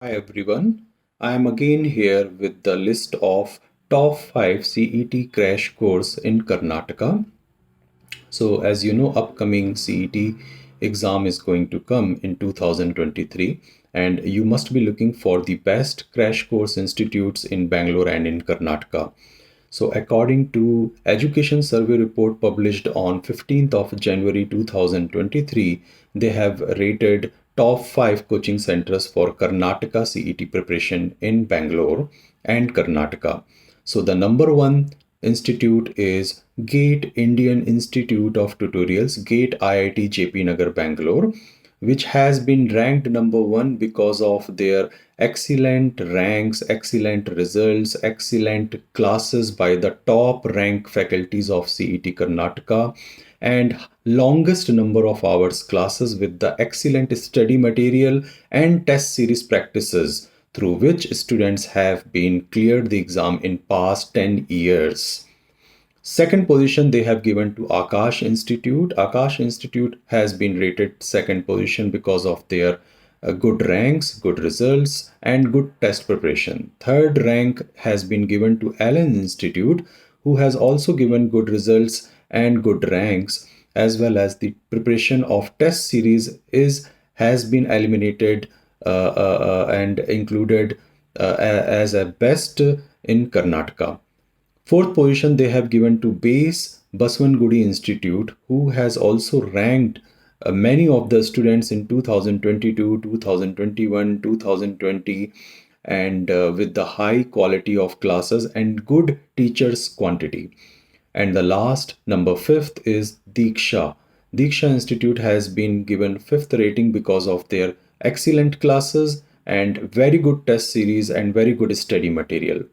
Hi everyone, I am again here with the list of top 5 CET crash course in Karnataka. So as you know, upcoming CET exam is going to come in 2023 and you must be looking for the best crash course institutes in Bangalore and in Karnataka. So according to Education Survey report published on 15th of January 2023, they have rated top 5 coaching centers for Karnataka CET preparation in Bangalore and Karnataka. So the number one institute is GATE Indian Institute of Tutorials, GATE IIT JP Nagar Bangalore, which has been ranked number one because of their excellent ranks, excellent results, excellent classes by the top rank faculties of CET Karnataka, and longest number of hours classes with the excellent study material and test series practices through which students have been cleared the exam in past 10 years. Second position they have given to Akash Institute. Akash Institute has been rated second position because of their good ranks, good results, and good test preparation. Third rank has been given to Allen Institute, who has also given good results and good ranks, as well as the preparation of test series has been eliminated and included as a best in Karnataka. Fourth position they have given to Base Baswangudi Institute, who has also ranked many of the students in 2022, 2021, 2020, and with the high quality of classes and good teachers quantity. And the last, number fifth, is Diksha. Diksha Institute has been given fifth rating because of their excellent classes and very good test series and very good study material.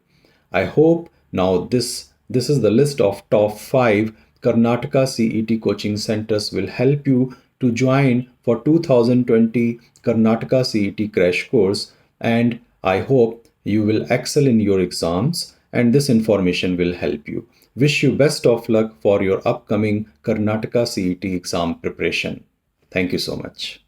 I hope now this is the list of top 5 Karnataka CET coaching centers will help you to join for 2020 Karnataka CET crash course, and I hope you will excel in your exams and this information will help you. Wish you best of luck for your upcoming Karnataka CET exam preparation. Thank you so much.